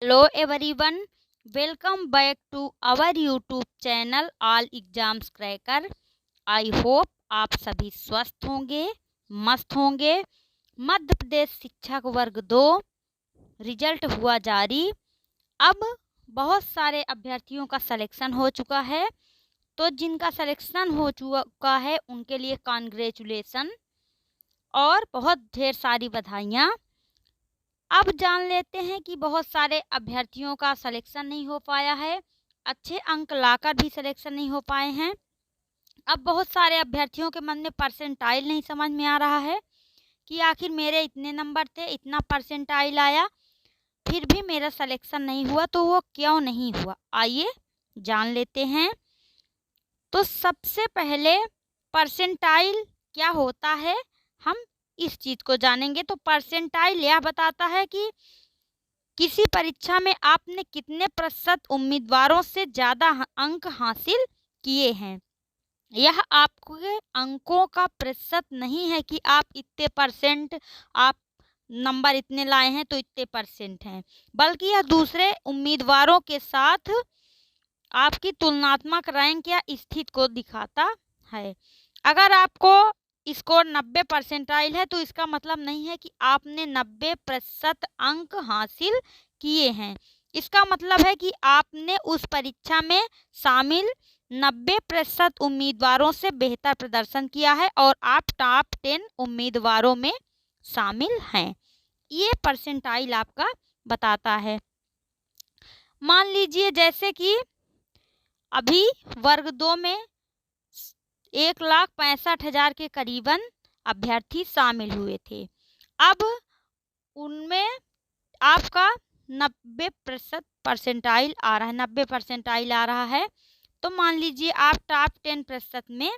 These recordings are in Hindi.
Hello everyone, welcome back to our YouTube channel all exams cracker. I hope आप सभी स्वस्थ होंगे, मस्त होंगे। मध्य प्रदेश शिक्षक वर्ग 2 रिजल्ट हुआ जारी। अब बहुत सारे अभ्यर्थियों का सिलेक्शन हो चुका है, तो जिनका सिलेक्शन हो चुका है उनके लिए कॉन्ग्रेचुलेसन और बहुत ढेर सारी बधाइयाँ। अब जान लेते हैं कि बहुत सारे अभ्यर्थियों का सिलेक्शन नहीं हो पाया है, अच्छे अंक लाकर भी सिलेक्शन नहीं हो पाए हैं। अब बहुत सारे अभ्यर्थियों के मन में परसेंटाइल नहीं समझ में आ रहा है कि आखिर मेरे इतने नंबर थे, इतना परसेंटाइल आया, फिर भी मेरा सिलेक्शन नहीं हुआ, तो वो क्यों नहीं हुआ, आइए जान लेते हैं। तो सबसे पहले परसेंटाइल क्या होता है, हम इस चीज़ को जानेंगे। तो परसेंटाइल यह बताता है कि किसी परीक्षा में आपने कितने प्रतिशत उम्मीदवारों से ज़्यादा अंक हासिल किए हैं। यह आपके अंकों का प्रतिशत नहीं है कि आप इतने परसेंट, आप नंबर इतने लाए हैं तो इतने परसेंट हैं, बल्कि यह दूसरे उम्मीदवारों के साथ आपकी तुलनात्मक रैंक या स्थिति को दिखाता है। अगर आपको स्कोर 90 परसेंटाइल है तो इसका मतलब नहीं है कि आपने 90% अंक हासिल किए हैं। इसका मतलब है कि आपने उस परीक्षा में शामिल 90% उम्मीदवारों से बेहतर प्रदर्शन किया है और आप टॉप 10 उम्मीदवारों में शामिल हैं। ये परसेंटाइल आपका बताता है। मान लीजिए जैसे कि अभी वर्ग 2 में 1,65,000 के करीबन अभ्यर्थी शामिल हुए थे। अब उनमें आपका 90% परसेंटाइल आ रहा है, 90 परसेंटाइल आ रहा है, तो मान लीजिए आप टॉप 10% में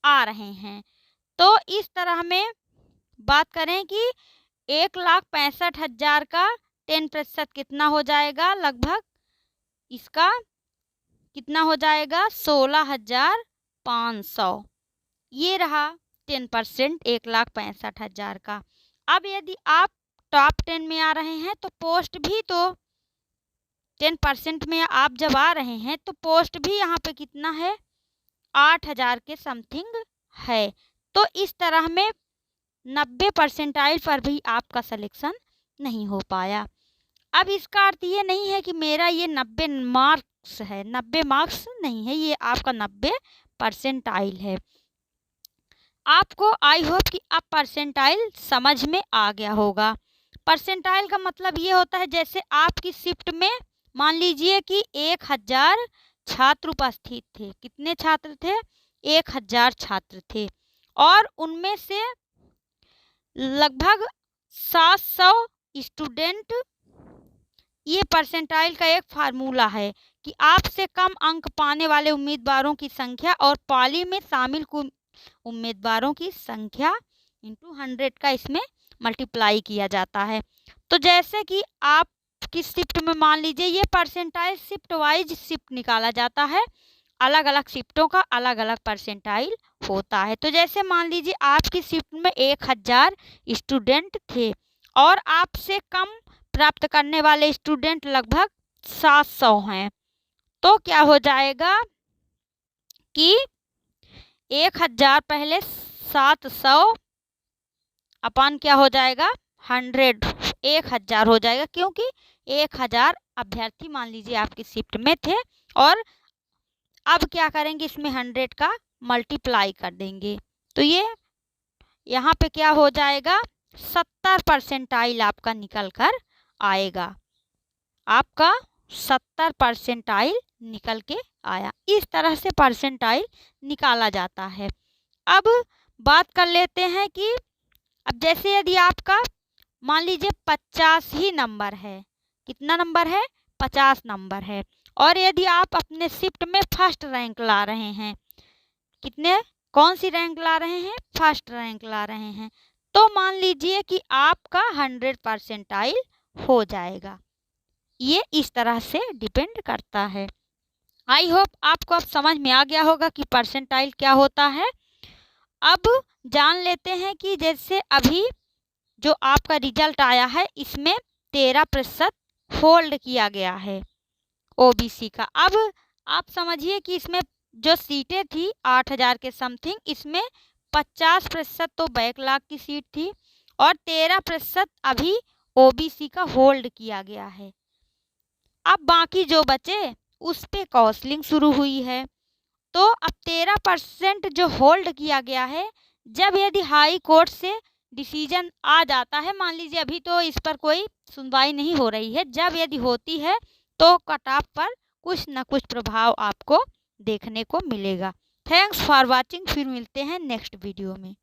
आ रहे हैं। तो इस तरह में बात करें कि 1,65,000 का 10% कितना हो जाएगा, लगभग इसका कितना हो जाएगा, 16,500। ये रहा 10%, 1,65,000 का। अब यदि आप टॉप 10 में आ रहे हैं तो पोस्ट भी, तो 10% में आप जब आ रहे हैं तो पोस्ट भी यहाँ पे कितना है, 8,000 के समथिंग है। तो इस तरह में 90 परसेंटाइल पर भी आपका सिलेक्शन नहीं हो पाया। अब इसका अर्थ ये नहीं है कि मेरा ये 90 मार्क्स है, 90 मार्क्स नहीं है, ये आपका 90 परसेंटाइल है। आपको आई होप कि अब परसेंटाइल समझ में आ गया होगा। परसेंटाइल का मतलब ये होता है, जैसे आपकी शिफ्ट में मान लीजिए कि 1,000 छात्र उपस्थित थे। कितने छात्र थे, 1,000 छात्र थे, और उनमें से लगभग 700 स्टूडेंट, ये परसेंटाइल का एक फार्मूला है कि आपसे कम अंक पाने वाले उम्मीदवारों की संख्या और पाली में शामिल उम्मीदवारों की संख्या इंटू 100 का इसमें मल्टीप्लाई किया जाता है। तो जैसे कि आपकी शिफ्ट में मान लीजिए, ये परसेंटाइल शिफ्ट वाइज शिफ्ट निकाला जाता है, अलग अलग शिफ्टों का अलग अलग परसेंटाइल होता है। तो जैसे मान लीजिए आपकी शिफ्ट में 1,000 स्टूडेंट थे और आपसे कम प्राप्त करने वाले स्टूडेंट लगभग 700 हैं, तो क्या हो जाएगा कि 1,000 पहले 700 अपन क्या हो जाएगा, 100, 1,000 हो जाएगा, क्योंकि 1,000 अभ्यर्थी मान लीजिए आपकी शिफ्ट में थे, और अब क्या करेंगे, इसमें 100 का मल्टीप्लाई कर देंगे, तो ये यहाँ पे क्या हो जाएगा, 70 परसेंटाइल आपका निकल कर आएगा। आपका 70 परसेंटाइल निकल के आया। इस तरह से परसेंटाइल निकाला जाता है। अब बात कर लेते हैं कि अब जैसे यदि आपका मान लीजिए 50 ही नंबर है, कितना नंबर है, 50 नंबर है, और यदि आप अपने शिफ्ट में फर्स्ट रैंक ला रहे हैं, कितने, कौन सी रैंक ला रहे हैं, फर्स्ट रैंक ला रहे हैं, तो मान लीजिए कि आपका 100 परसेंटाइल हो जाएगा। ये इस तरह से डिपेंड करता है। आई होप आपको अब समझ में आ गया होगा कि परसेंटाइल क्या होता है। अब जान लेते हैं कि जैसे अभी जो आपका रिजल्ट आया है, इसमें 13% होल्ड किया गया है ओबीसी का। अब आप समझिए कि इसमें जो सीटें थी 8,000 के समथिंग, इसमें 50% तो बैकलॉग की सीट थी और 13% अभी ओबीसी का होल्ड किया गया है। अब बाकी जो बचे उस पे काउंसलिंग शुरू हुई है। तो अब 13% जो होल्ड किया गया है, जब यदि हाई कोर्ट से डिसीजन आ जाता है, मान लीजिए अभी तो इस पर कोई सुनवाई नहीं हो रही है, जब यदि होती है तो कट ऑफ पर कुछ न कुछ प्रभाव आपको देखने को मिलेगा। Thanks for watching. फिर मिलते हैं नेक्स्ट वीडियो में।